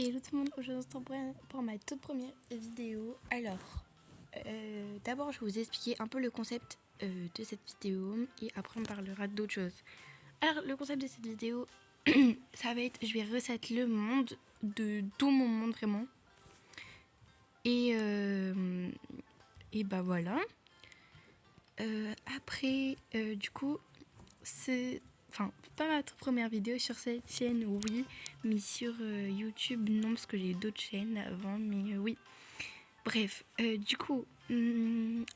Hello tout le monde, aujourd'hui on se retrouve pour ma toute première vidéo. Alors, d'abord je vais vous expliquer un peu le concept de cette vidéo et après on parlera d'autres choses. Alors le concept de cette vidéo, ça va être, je vais reset le monde, de tout mon monde vraiment. Et bah voilà. Après, du coup, c'est... Enfin, pas ma toute première vidéo sur cette chaîne, oui, mais sur YouTube, non, parce que j'ai d'autres chaînes avant, mais oui. Bref, du coup,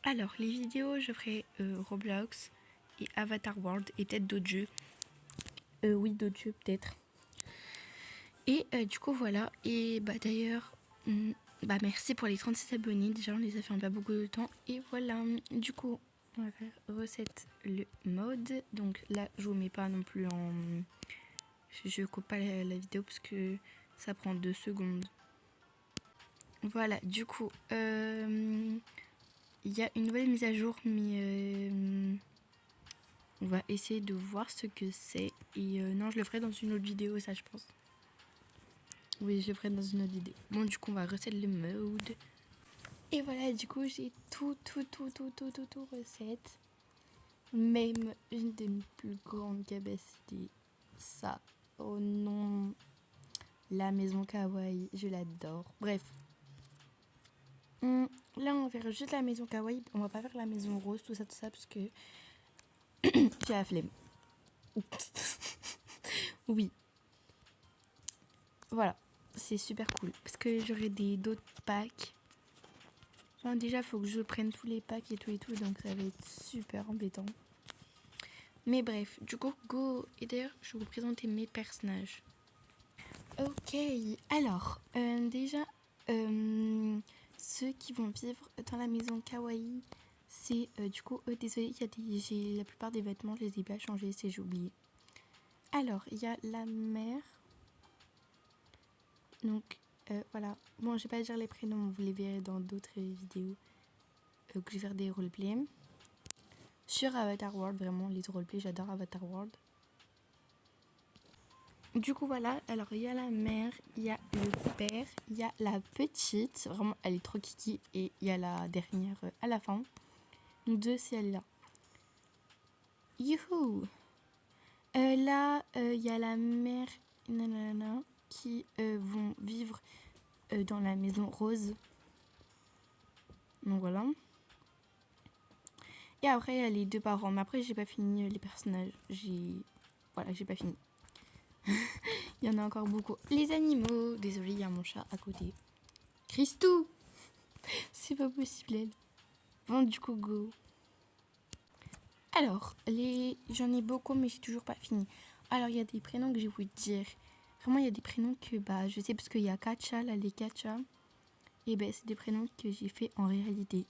alors, les vidéos, je ferai Roblox et Avatar World et peut-être d'autres jeux. Oui, d'autres jeux, peut-être. Et du coup, voilà. Et bah d'ailleurs, bah merci pour les 36 abonnés. Déjà, on les a fait en pas beaucoup de temps. Et voilà, du coup, on va faire recette le mode. Donc là, je vous mets pas non plus en... Je coupe pas la vidéo parce que ça prend 2 secondes. Voilà, du coup, il y a une nouvelle mise à jour, mais on va essayer de voir ce que c'est. Et non, je le ferai dans une autre vidéo, ça, je pense. Oui, je le ferai dans une autre vidéo. Bon, du coup, on va reset le mode. Et voilà, du coup, j'ai tout recette. Même une de mes plus grandes capacités. Ça, oh non. La maison kawaii, je l'adore. Bref. Là, on va faire juste la maison kawaii. On va pas faire la maison rose, tout ça, parce que j'ai la flemme. Oui. Voilà. C'est super cool. Parce que j'aurai d'autres packs. Genre, déjà, faut que je prenne tous les packs et tout. Donc, ça va être super embêtant. Mais bref, du coup, go. Et d'ailleurs, je vais vous présenter mes personnages. Ok. Alors, déjà, ceux qui vont vivre dans la maison kawaii, c'est du coup, désolé, j'ai la plupart des vêtements, je les ai pas changés, j'ai oublié. Alors, il y a la mère. Donc, voilà. Bon, je vais pas dire les prénoms, vous les verrez dans d'autres vidéos que je vais faire des roleplays. Sur Avatar World, vraiment, les roleplays, j'adore Avatar World. Du coup, voilà. Alors, il y a la mère, il y a le père, il y a la petite. Vraiment, elle est trop kiki. Et il y a la dernière à la fin. Donc, deux, c'est elle-là. Youhou! Là, il y a la mère nanana, qui vont vivre dans la maison rose. Donc voilà. Et après, il y a les deux parents. Mais après, j'ai pas fini les personnages. Voilà, j'ai pas fini. Il y en a encore beaucoup. Les animaux. Désolée, il y a mon chat à côté. Christou! C'est pas possible, elle. Bon, du coup, go. Alors, j'en ai beaucoup, mais j'ai toujours pas fini. Alors, il y a des prénoms que je vais vous dire. Vraiment, il y a des prénoms que je sais parce qu'il y a Kacha, là, les Kacha. Et c'est des prénoms que j'ai fait en réalité.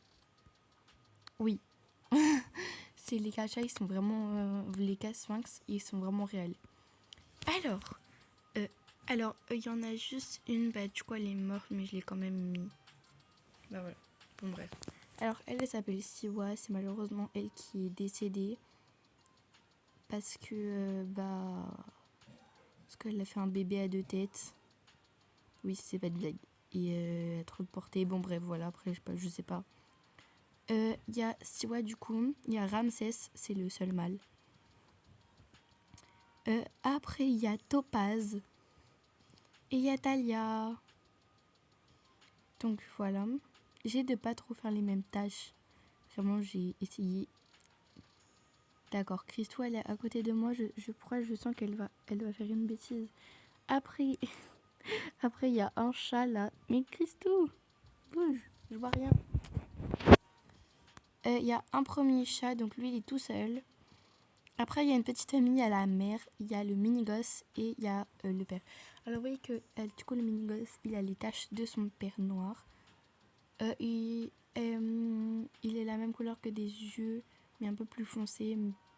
Oui. C'est les Kacha, ils sont vraiment... les K-Sphinx, ils sont vraiment réels. Alors, il y en a juste une, du coup, elle est morte, mais je l'ai quand même mis. Bah voilà. Bon, bref. Alors, elle s'appelle Siwa, c'est malheureusement elle qui est décédée. Parce que, parce qu'elle a fait un bébé à 2 têtes. Oui, c'est pas de blague. Et elle a trop de portée. Bon, bref, voilà, après, je sais pas. Il y a Siwa, du coup. Il y a Ramsès, c'est le seul mâle. Après, il y a Topaz. Et il y a Talia. Donc, voilà. J'ai de pas trop faire les mêmes tâches. Vraiment, j'ai essayé. D'accord, Christo, elle est à côté de moi. Je sens qu'elle va faire une bêtise. Après, il y a un chat là. Mais Christo, bouge, je vois rien. Il y a un premier chat, donc lui, il est tout seul. Après, il y a une petite famille, il y a la mère, il y a le mini-gosse et il y a le père. Alors, vous voyez que du coup, le mini-gosse, il a les taches de son père noir. Il est la même couleur que des yeux, mais un peu plus foncé,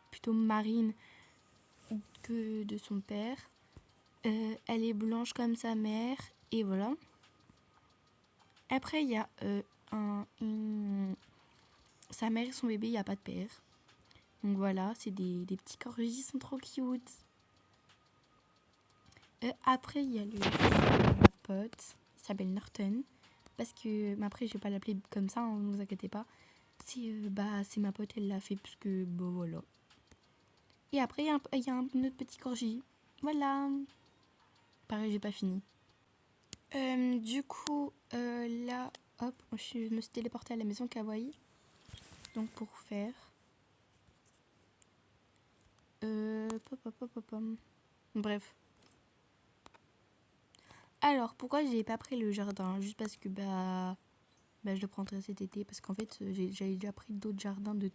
plutôt marine que de son père. Elle est blanche comme sa mère, et voilà. Après, il y a sa mère et son bébé, il n'y a pas de père. Donc voilà, c'est des petits corgis, ils sont trop cute. Après, il y a pote. Il s'appelle Norton. Parce que, mais après, je vais pas l'appeler comme ça, hein, ne vous inquiétez pas. C'est ma pote, elle l'a fait parce que, bon, voilà. Et après, il y a un autre petit corgi. Voilà. Pareil, j'ai pas fini. Du coup, là, hop, je me suis téléportée à la maison kawaii. Donc, pour faire... Bref. Alors, pourquoi j'ai pas pris le jardin? Juste parce que, je le prendrai cet été. Parce qu'en fait, j'avais déjà pris d'autres jardins de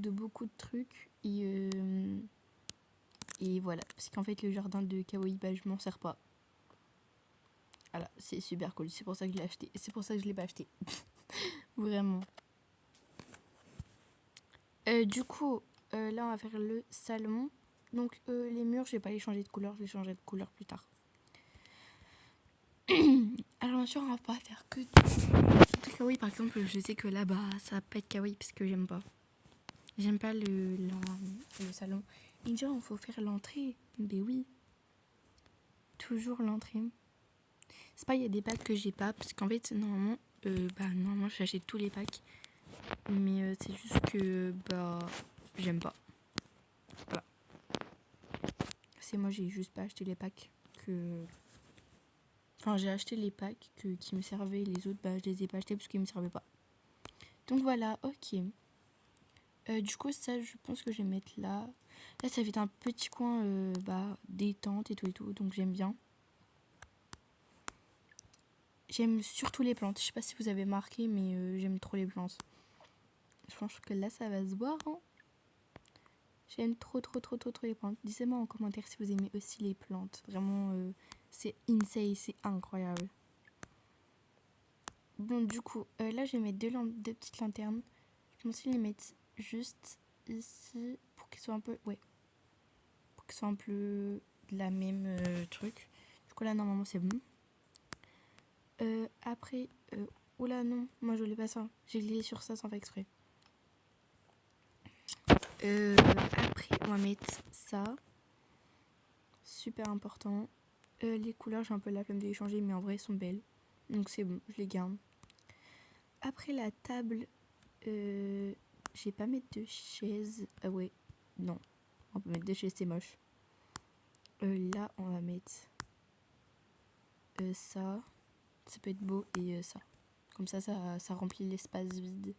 beaucoup de trucs. Et voilà. Parce qu'en fait, le jardin de kawaii, je m'en sers pas. Voilà, c'est super cool. C'est pour ça que je l'ai acheté. C'est pour ça que je l'ai pas acheté. Vraiment. Du coup, là, on va faire le salon. Donc, les murs, je vais pas les changer de couleur. Je les changerai de couleur plus tard. Alors, bien sûr, on va pas faire que du kawaii. Par exemple, je sais que là-bas, ça va pas être kawaii parce que j'aime pas. J'aime pas le salon. Et déjà, il faut faire l'entrée. Mais oui. Toujours l'entrée. C'est pas, il y a des packs que j'ai pas. Parce qu'en fait, normalement, j'achète tous les packs. Mais c'est juste que, j'aime pas. Voilà. C'est moi, j'ai juste pas acheté les packs que... Enfin, j'ai acheté les packs qui me servaient. Les autres, je les ai pas achetés parce qu'ils me servaient pas. Donc voilà, ok. Du coup, ça, je pense que je vais mettre là. Là, ça fait un petit coin détente et tout. Donc j'aime bien. J'aime surtout les plantes. Je sais pas si vous avez marqué, mais j'aime trop les plantes. Je pense que là, ça va se voir. Hein. J'aime trop les plantes. Dites-moi en commentaire si vous aimez aussi les plantes. Vraiment, c'est insane, c'est incroyable. Bon, du coup, là, je vais mettre deux petites lanternes. Je pense les mettre juste ici pour qu'ils soient un peu... Ouais. Pour qu'ils soient un peu de la même truc. Du coup, là, normalement, c'est bon. Après... oula, non. Moi, je voulais pas ça. J'ai glissé sur ça sans faire exprès. Après, on va mettre ça. Super important. Les couleurs, j'ai un peu la flemme de les changer, mais en vrai, elles sont belles. Donc c'est bon, je les garde. Après la table, je vais pas mettre de chaise. Ah ouais, non. On peut mettre deux chaises, c'est moche. Là, on va mettre ça. Ça peut être beau et ça. Comme ça remplit l'espace vide.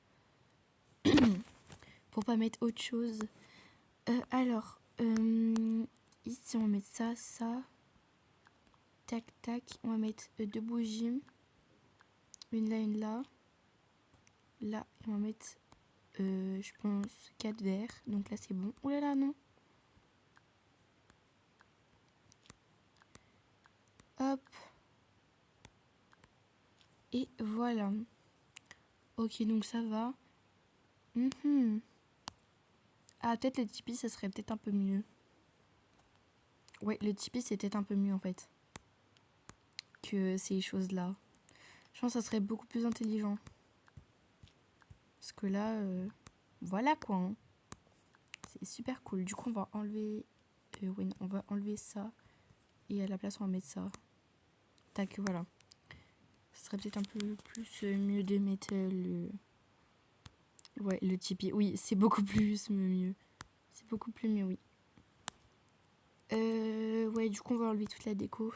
Pour pas mettre autre chose. Alors, ici, on va mettre ça. Tac, tac. On va mettre deux bougies. Une là. Là, on va mettre, je pense, 4 verres. Donc là, c'est bon. Ouh là là, non. Hop. Et voilà. Ok, donc ça va. Ah, peut-être le Tipeee, ça serait peut-être un peu mieux. Ouais, le Tipeee, c'est peut-être un peu mieux, en fait. Que ces choses-là. Je pense que ça serait beaucoup plus intelligent. Parce que là, voilà quoi. Hein. C'est super cool. Du coup, on va enlever... on va enlever ça. Et à la place, on va mettre ça. Tac, voilà. Ce serait peut-être un peu plus mieux de mettre le Tipeee. Oui, c'est beaucoup plus mieux. C'est beaucoup plus mieux, oui. Ouais, du coup, on va enlever toute la déco.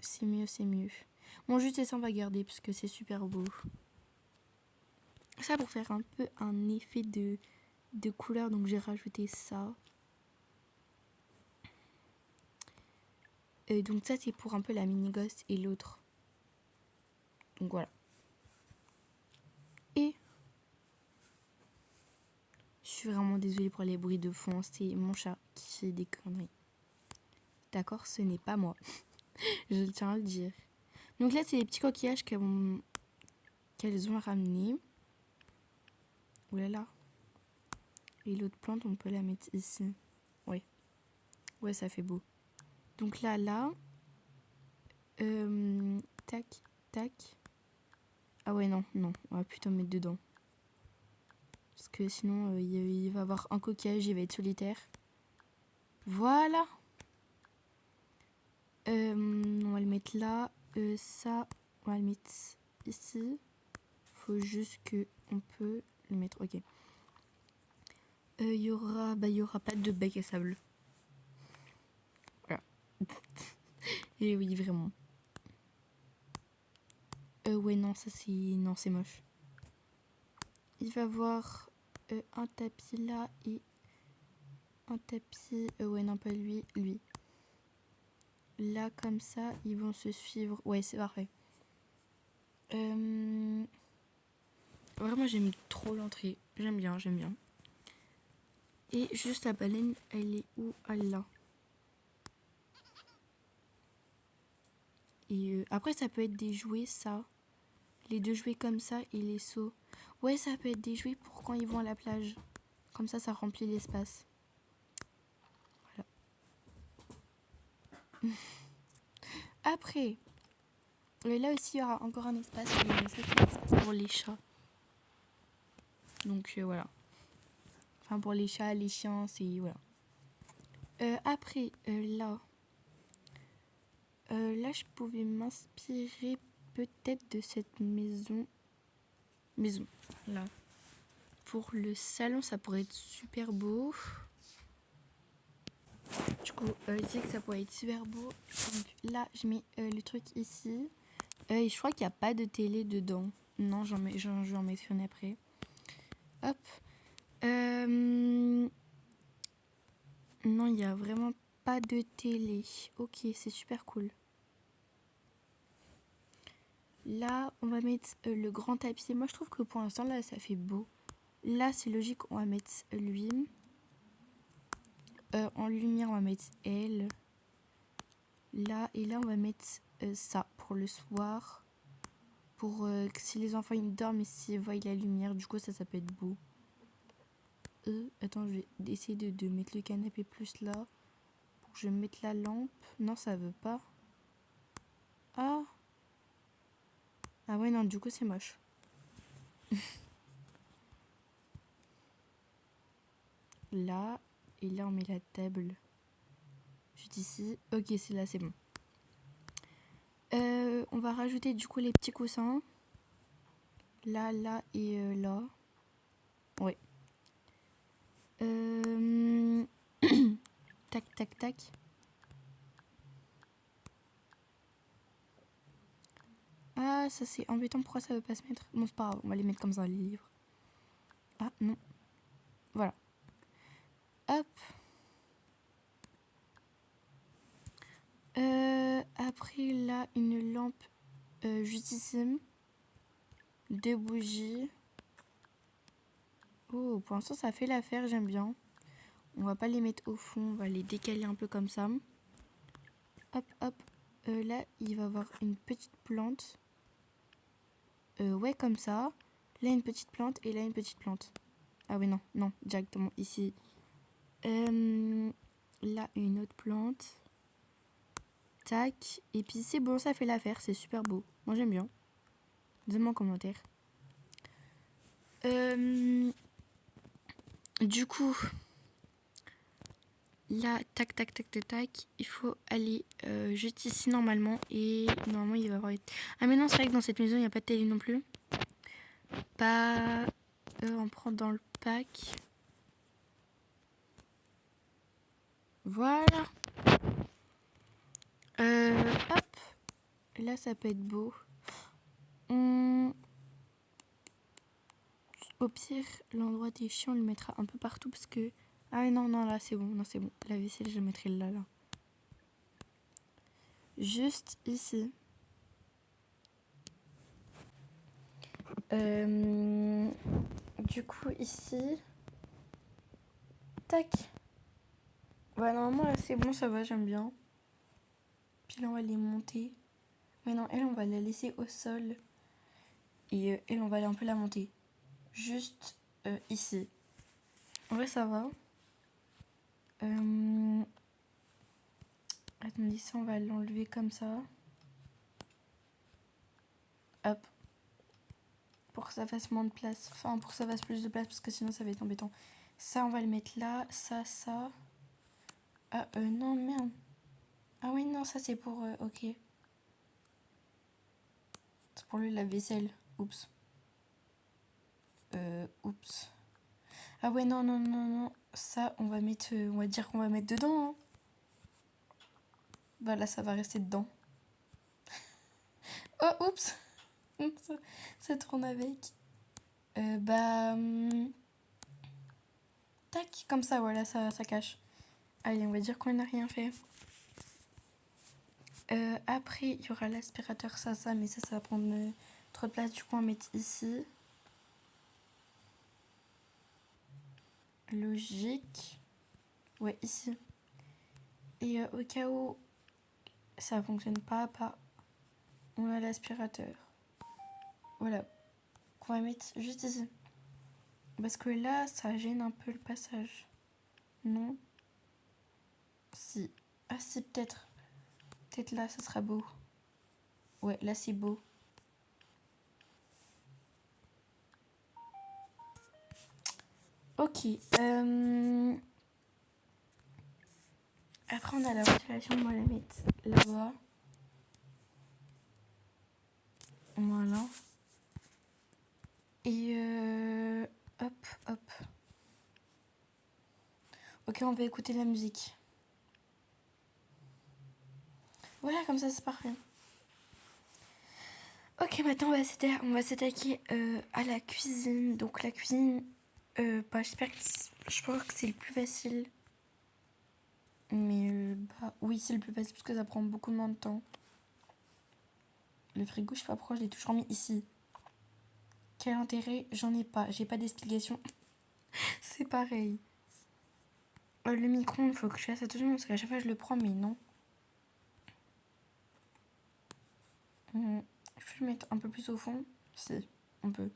C'est mieux, c'est mieux. Bon, juste ça, on va garder parce que c'est super beau. Ça, pour faire un peu un effet de couleur, donc j'ai rajouté ça. Donc ça, c'est pour un peu la mini-gosse et l'autre. Donc voilà. Et je suis vraiment désolée pour les bruits de fond. C'est mon chat qui fait des conneries. D'accord, ce n'est pas moi. Je tiens à le dire. Donc là, c'est les petits coquillages qu'elles ont ramenés. Ouh là là. Et l'autre plante, on peut la mettre ici. Ouais. Ouais, ça fait beau. Donc là. Tac, tac. Ah ouais, non. On va plutôt mettre dedans. Parce que sinon, il va y avoir un coquillage, il va être solitaire. Voilà. On va le mettre là. Ça, on va le mettre ici. Faut juste que on peut le mettre. Ok. Il y aura pas de bac à sable. Voilà. Et oui, vraiment. Ouais, non, ça c'est... Non, c'est moche. Il va y avoir un tapis là et un tapis... ouais, non, pas lui, lui. Là, comme ça, ils vont se suivre. Ouais, c'est parfait. Vraiment, j'aime trop l'entrée. J'aime bien, j'aime bien. Et juste la baleine, elle est où? Elle est là. Et après, ça peut être des jouets, ça. Les deux jouets comme ça et les seaux. Ouais, ça peut être des jouets pour quand ils vont à la plage. Comme ça remplit l'espace. Voilà. Après, là aussi, il y aura encore un espace. Ça, c'est l'espace pour les chats. Donc, voilà. Enfin, pour les chats, les chiens, c'est... Voilà. Après, là... là, je pouvais m'inspirer peut-être de cette maison. Là. Pour le salon, ça pourrait être super beau. Du coup, je disais que ça pourrait être super beau. Donc là, je mets le truc ici. Et je crois qu'il n'y a pas de télé dedans. Non, j'en mettrai une après. Hop. Non, il n'y a vraiment pas de télé. Ok, c'est super cool. Là, on va mettre le grand tapis. Moi, je trouve que pour l'instant, là, ça fait beau. Là, c'est logique, on va mettre lui. En lumière, on va mettre elle. Là, et là, on va mettre ça pour le soir. Pour que si les enfants ils dorment et s'ils voient la lumière, du coup, ça peut être beau. Attends, je vais essayer de mettre le canapé plus là. Pour que je mette la lampe. Non, ça veut pas. Ah. Ah ouais, non, du coup, c'est moche. Là, et là, on met la table. Juste ici. Ok, c'est là, c'est bon. On va rajouter du coup les petits coussins. Là, là et là. Ouais. Tac, tac, tac. Ah, ça c'est embêtant. Pourquoi ça veut pas se mettre? Bon, c'est pas grave. On va les mettre comme ça, les livres. Ah, non. Voilà. Hop. Après, là, une lampe juste ici. 2 bougies. Oh, pour l'instant, ça fait l'affaire. J'aime bien. On va pas les mettre au fond. On va les décaler un peu comme ça. Hop, hop. Là, il va y avoir une petite plante. Ouais, comme ça. Là, une petite plante et là, une petite plante. Ah oui, non, non, directement ici. Là, une autre plante. Tac. Et puis, c'est bon, ça fait l'affaire. C'est super beau. Moi, j'aime bien. Donne-moi en commentaire. Du coup, là, tac, tac, tac, tac, tac. Il faut aller juste ici, normalement. Et normalement, il va y avoir... Ah, mais non, c'est vrai que dans cette maison, il n'y a pas de télé non plus. Pas... on prend dans le pack. Voilà. Hop. Là, ça peut être beau. Au pire, l'endroit des chiens, on le mettra un peu partout parce que... Ah non, non, là, c'est bon. Non, c'est bon. La vaisselle, je le mettrai là, là. Juste ici. Du coup, ici... Tac. Ouais, normalement, là, c'est bon, ça va, j'aime bien. Puis là, on va les monter. Mais non, elle, on va la laisser au sol. Et elle, on va aller un peu la monter. Juste ici. En vrai, ça va. Attendez, ça, on va l'enlever comme ça. Hop. Pour que ça fasse moins de place. Enfin, pour que ça fasse plus de place, parce que sinon, ça va être embêtant. Ça, on va le mettre là. Ça, ça. Ah, non, merde. Ah oui, non, ça c'est pour... ok. C'est pour le lave-vaisselle. Oups. Oups. Ah ouais, non, non, non, non. Ça, on va mettre... on va dire qu'on va mettre dedans, hein. Bah là, ça va rester dedans. Oh, oups. Ça tourne avec. Bah... tac, comme ça, voilà, ça cache. Allez, on va dire qu'on n'a rien fait. Après, il y aura l'aspirateur, ça, mais ça va prendre trop de place. Du coup, on va mettre ici. Logique. Ouais, ici. Et au cas où ça fonctionne pas, on a l'aspirateur. Voilà. Qu'on va mettre juste ici. Parce que là, ça gêne un peu le passage. Non? Si. Ah si, peut-être. Peut-être là, ça sera beau. Ouais, là, c'est beau. Ok. Après, on a la ventilation. On va la mettre là-bas. Voilà. Et hop, hop. Ok, on va écouter la musique. Voilà, comme ça, c'est parfait. Ok, maintenant, on va s'attaquer à la cuisine. Donc, la cuisine, bah, je pense que c'est le plus facile. Mais, bah, oui, c'est le plus facile parce que ça prend beaucoup moins de temps. Le frigo, je sais pas pourquoi je l'ai toujours mis ici. Quel intérêt? J'en ai pas. J'ai pas d'explication. C'est pareil. Le micro-ondes, faut que je fasse attention parce qu'à chaque fois je le prends, mais non. Je peux le mettre un peu plus au fond? Si, on peut.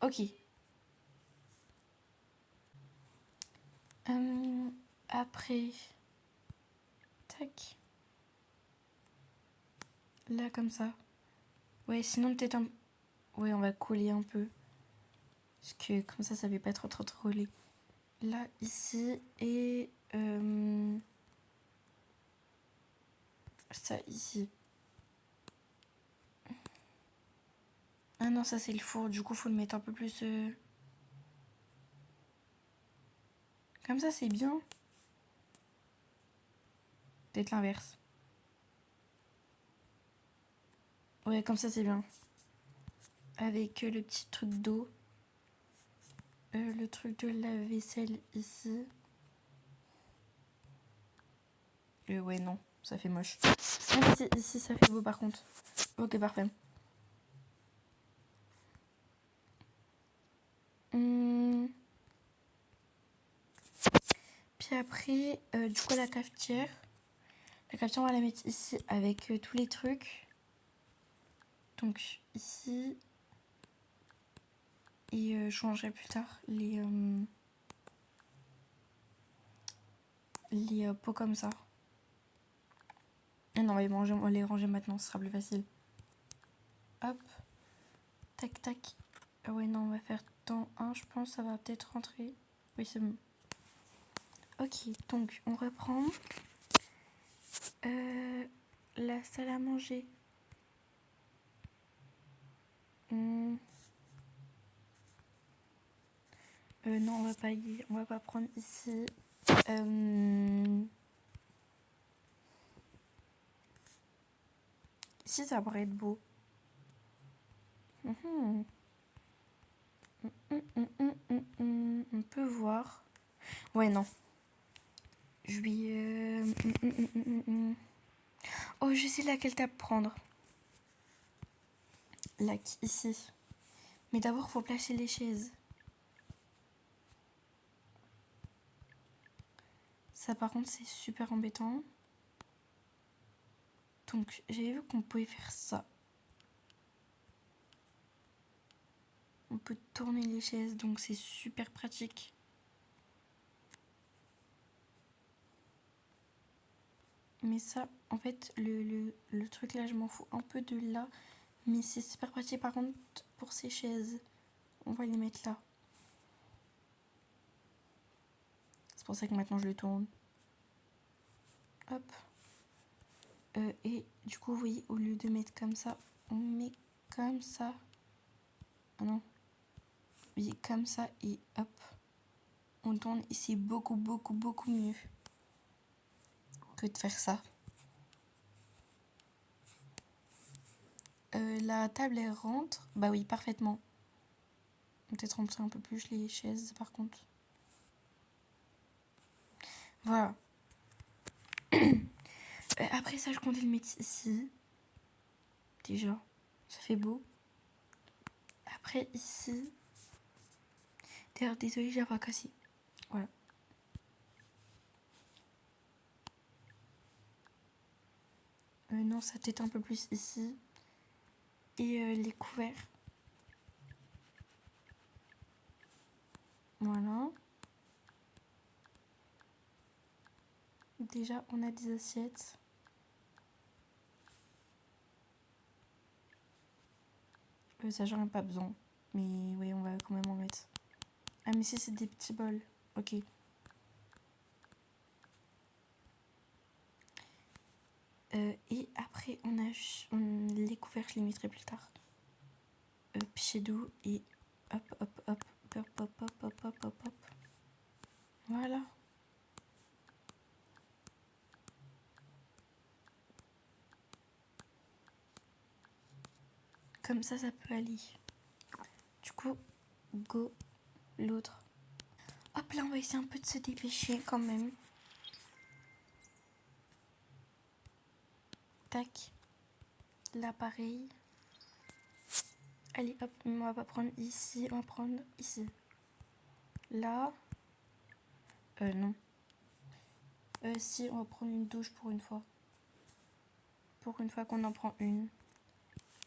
Ok. Après. Tac. Là, comme ça. Ouais, sinon peut-être un... Ouais, on va coller un peu. Parce que comme ça fait pas trop rouler. Là, ici, et... ça, ici. Ah non, ça c'est le four, du coup faut le mettre un peu plus... Comme ça c'est bien. Peut-être l'inverse. Ouais, comme ça c'est bien. Avec le petit truc d'eau. Le truc de lave-vaisselle ici. Ouais, non, ça fait moche. Ah, ici ça fait beau par contre. Ok, parfait. Puis après, du coup la cafetière. La cafetière, on va la mettre ici avec tous les trucs. Donc ici. Et je changerai plus tard les pots comme ça. Et non, on va les ranger maintenant, ce sera plus facile. Hop. Tac, tac. Ah ouais, non, on va faire dans un, je pense, ça va peut-être rentrer. Oui, c'est bon. Ok, donc on reprend. La salle à manger. Non, on va pas prendre ici. Ici, ça pourrait être beau. On peut voir. Ouais, non. Je vais... Oh, je sais laquelle table prendre. Là, ici. Mais d'abord, faut placer les chaises. Ça, par contre, c'est super embêtant. Donc, j'avais vu qu'on pouvait faire ça. On peut tourner les chaises, donc c'est super pratique. Mais ça, en fait, le truc là, je m'en fous un peu de là. Mais c'est super pratique, par contre, pour ces chaises. On va les mettre là. pour ça que maintenant je le tourne. Hop. Et du coup, oui, au lieu de mettre comme ça, on met comme ça. Ah non. Oui, comme ça et hop. On tourne et c'est beaucoup, beaucoup, beaucoup mieux que de faire ça. La table, elle rentre. Bah oui, parfaitement. Peut-être rentrer un peu plus les chaises, par contre. Voilà. Après ça, je comptais le mettre ici. Déjà, ça fait beau. Après, ici. D'ailleurs, désolée, j'ai pas cassé. Voilà. Non, ça peut-être un peu plus ici. Et les couverts. Voilà. Déjà, on a des assiettes. Ça, j'en ai pas besoin. Mais oui, on va quand même en mettre. Ah, mais si, c'est des petits bols. Ok. Et après, les couverts, je les mettrai plus tard. Shadow et hop, hop, hop, hop, hop, hop, hop, hop, hop, hop. Voilà. Comme ça peut aller. Du coup, go l'autre. Hop là, on va essayer un peu de se dépêcher quand même. Tac. Là, pareil. Allez, hop, on va pas prendre ici, on va prendre ici. Là. Non. Si, on va prendre une douche pour une fois. Pour une fois qu'on en prend une.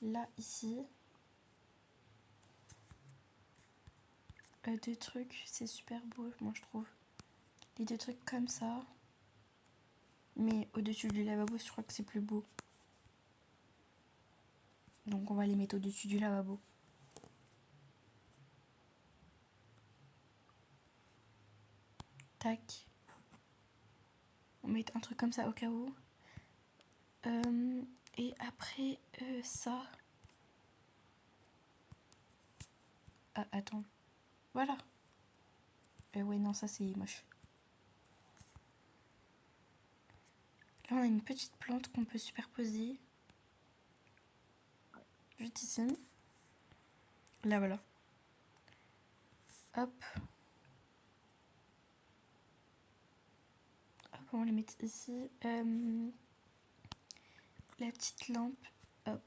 Là, ici. Deux trucs, c'est super beau, moi je trouve. Les deux trucs comme ça. Mais au-dessus du lavabo, je crois que c'est plus beau. Donc on va les mettre au-dessus du lavabo. Tac. On met un truc comme ça au cas où. Et après, ça. Ah, attends. Voilà. Ouais, non, ça c'est moche. Là, on a une petite plante qu'on peut superposer. Juste ici. Là, voilà. Hop. Hop, on va les mettre ici. La petite lampe. Hop.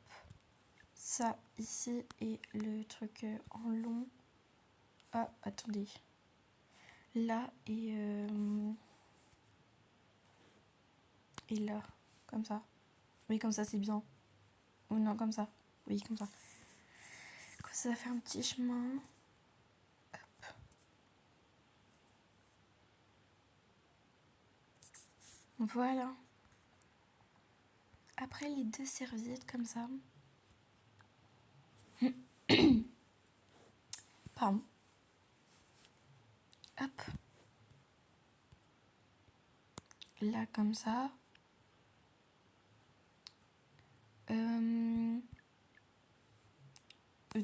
Ça, ici. Et le truc en long. Ah, attendez. Là et là. Comme ça. Oui, comme ça, c'est bien. Ou non, comme ça. Oui, comme ça. Comme ça va faire un petit chemin. Hop. Voilà. Après, les deux serviettes comme ça. Pardon. Hop. Là, comme ça.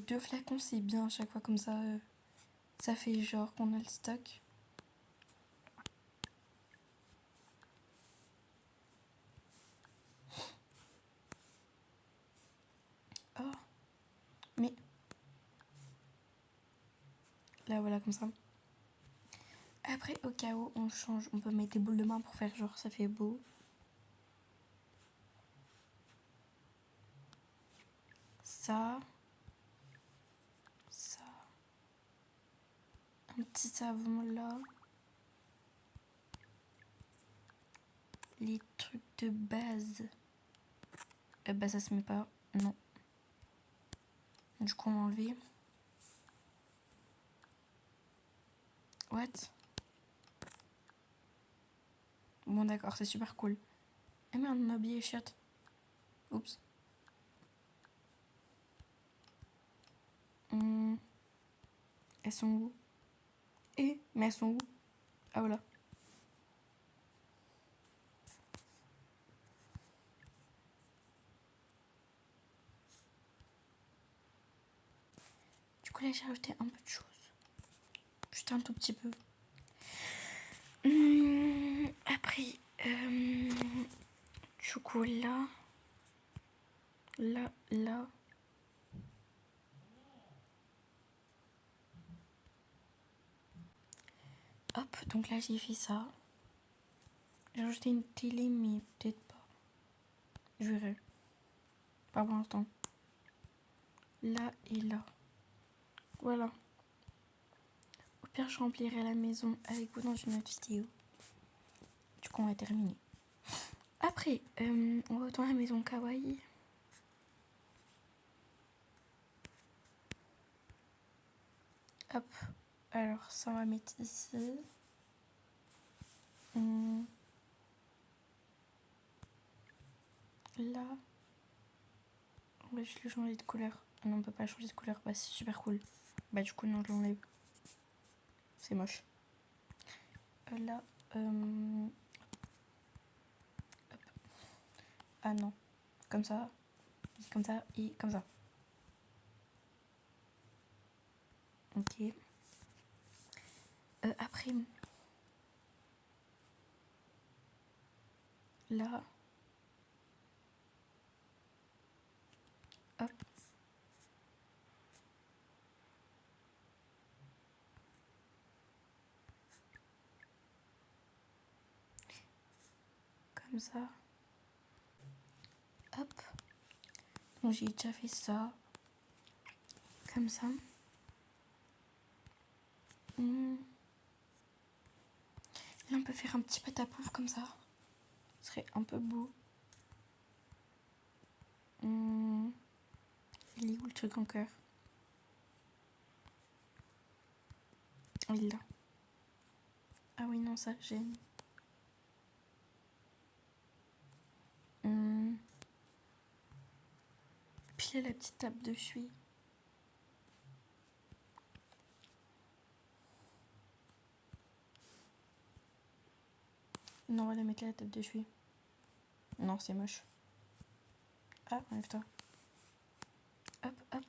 Deux flacons, c'est bien à chaque fois comme ça. Ça fait genre qu'on a le stock. Oh. Mais. Là, voilà, comme ça. Après, au cas où on change, on peut mettre des boules de main pour faire genre ça fait beau. Ça. Ça. Un petit savon là. Les trucs de base. Bah ça se met pas. Non. Du coup on va enlever. What? Bon d'accord, c'est super cool. Eh merde, on a oublié les chiottes. Oups. Elles sont où? Mais elles sont où? Ah voilà. coup là j'ai rajouté un peu de choses. Juste un tout petit peu. Après, du coup là. Hop, donc là j'ai fait ça. J'ai rajouté une télé, mais peut-être pas. Je verrai. Pas pour l'instant. Là et là. Voilà. Au pire, je remplirai la maison avec vous dans une autre vidéo. Du coup, on va terminer. Après, on va retourner à la maison kawaii. Hop. Alors, ça, on va mettre ici. Là. On va juste le changer de couleur. Ah non, on peut pas changer de couleur. Bah, c'est super cool. Bah, du coup, non, je l'enlève. C'est moche. Là. Hop. Ah non. Comme ça. Comme ça et comme ça. Ok. Après. Là. Hop. Comme ça. Hop. Donc j'ai déjà fait ça. Comme ça. Là on peut faire un petit patapouf comme ça. Ce serait un peu beau. Il est où le truc en cœur? Il est là. Ah oui non ça gêne. Puis là la petite table de cheville. Non, on va la mettre là, la table de cheville. Non, c'est moche. Ah, enlève-toi. Hop, hop.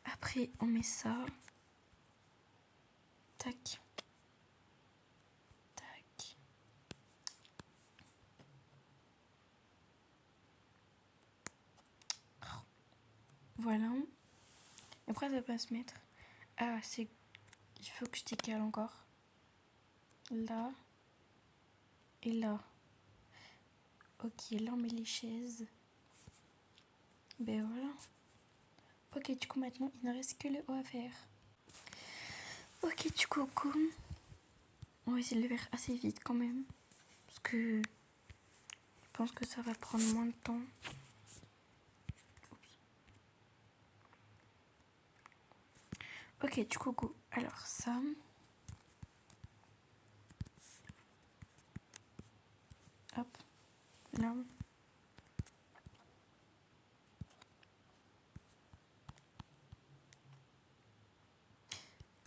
Après, on met ça. Tac. Tac. Voilà. Après, ça va se mettre. Ah, c'est. Il faut que je décale encore. Là. Et là. Ok, là, on met les chaises. Ben voilà. Ok, du coup, maintenant, il ne reste que le haut à faire. Ok, du coup, on va essayer de le faire assez vite quand même. Parce que je pense que ça va prendre moins de temps. Ok, du coup, go. Alors, ça. Hop. Là.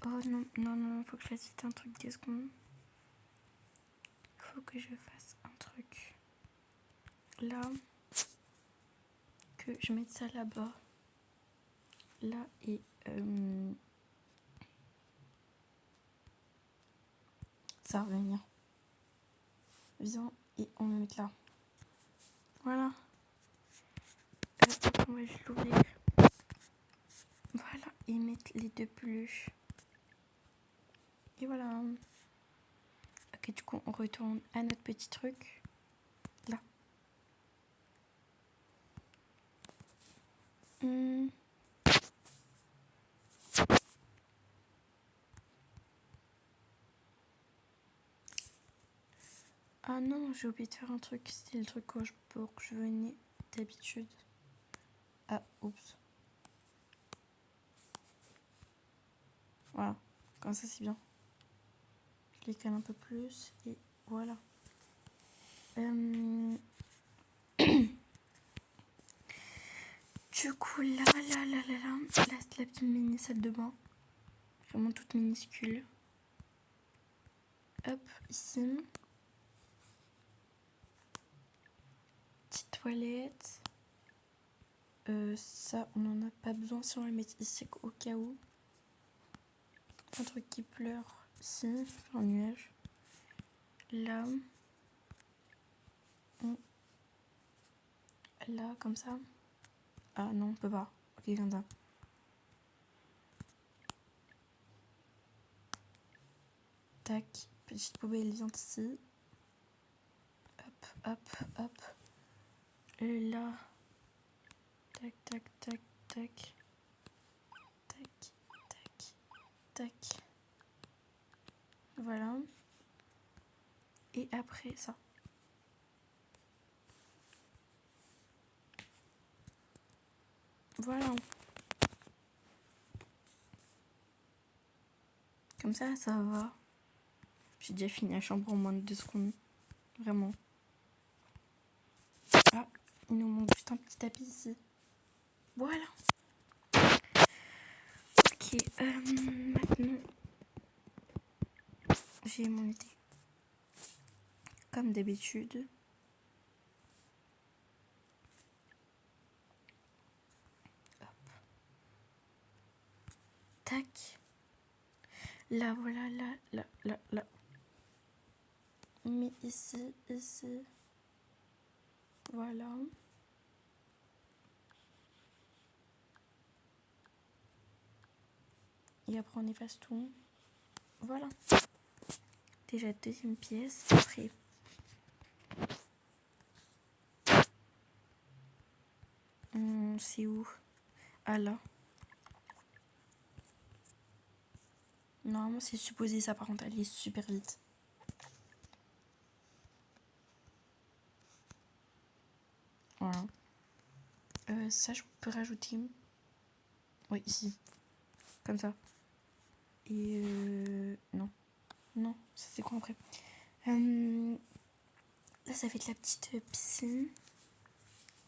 Oh non, non, non, faut que je fasse vite un truc 10 secondes. Faut que je fasse un truc. Là. Que je mette ça là-bas. Là et... ça va revenir. Viens et on le met là. Voilà. On va juste l'ouvrir. Voilà. Et mettre les deux peluches. Et voilà. Ok, du coup, on retourne à notre petit truc. Là. Ah non, j'ai oublié de faire un truc. C'était le truc pour que je venais d'habitude. Ah, oups. Voilà. Comme ça, c'est bien. Je les cale un peu plus. Et voilà. Du coup, là, c'est la petite mini salle de bain. Vraiment toute minuscule. Hop, ici. Petite toilette. Ça, on n'en a pas besoin si on va le mettre ici au cas où. Un truc qui pleure ici, un nuage. Là. Là, comme ça. Ah non, on peut pas. Ok, comme ça. Tac, petite poubelle vient ici. Hop, hop, hop. Et là. Tac, tac, tac, tac. Tac, tac, tac. Voilà. Et après ça. Voilà. Comme ça va. J'ai déjà fini la chambre en moins de 2 secondes. Vraiment. Ah, il nous manque juste un petit tapis ici. Voilà. Ok, maintenant, j'ai mon idée. Comme d'habitude. Hop. Tac. Là, voilà, là. Mais ici. Voilà. Et après, on efface tout. Voilà. Déjà, deuxième pièce. Après. C'est où? Ah là. Normalement, c'est supposé ça, par contre, elle est super vite. Voilà. Ça, je peux rajouter. Oui, ici. Comme ça. Et non. Non, ça c'est quoi après? Là, ça va être la petite piscine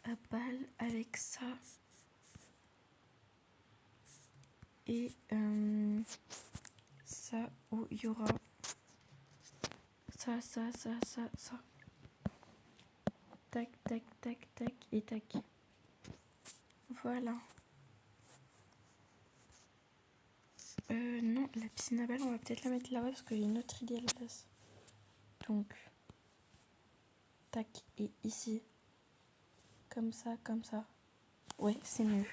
à balles avec ça. Et ça où il y aura ça. Tac, tac, tac, tac et tac. Voilà. Non, la piscine à balles, on va peut-être la mettre là-bas parce que j'ai une autre idée à la place. Donc, tac, et ici. Comme ça. Ouais, c'est mieux.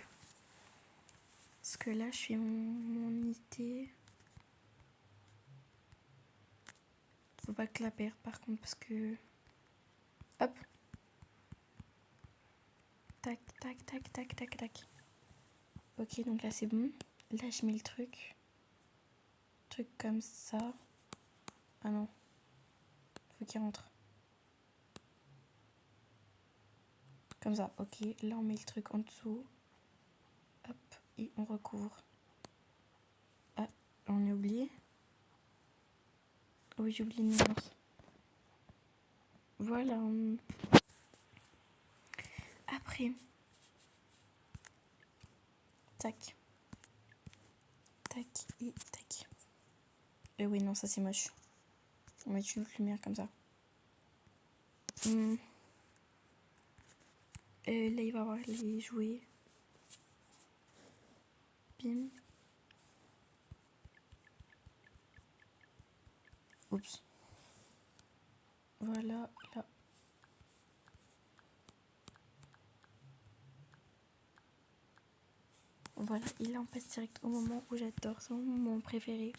Parce que là, je fais mon idée. Faut pas que la perde par contre parce que... Hop. Tac. Ok, donc là c'est bon. Là je mets le truc. Truc comme ça. Ah non. Faut qu'il rentre. Comme ça, ok. Là on met le truc en dessous. Hop. Et on recouvre. Ah, on a oublié. Oui, j'ai oublié une nuance. Voilà. Après. Tac. Tac et tac. Oui, non, ça c'est moche. On va mettre une autre lumière comme ça. Là, il va y avoir les jouets. Bim. Oups. Voilà, là. Voilà, et là on passe direct au moment où j'adore, c'est mon moment préféré.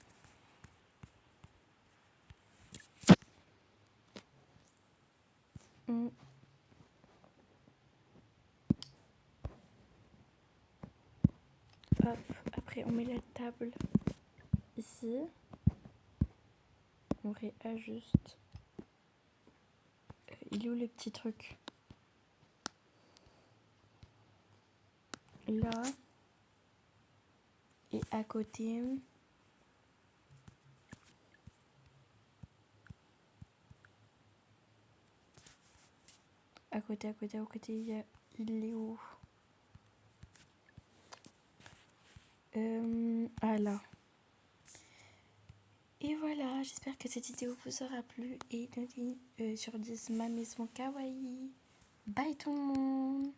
Hop, après on met la table ici. On réajuste. Il est où le petit truc? Là. Et à côté. À côté, il est où? Ah là. Et voilà, j'espère que cette vidéo vous aura plu et notez sur 10 ma maison kawaii. Bye tout le monde!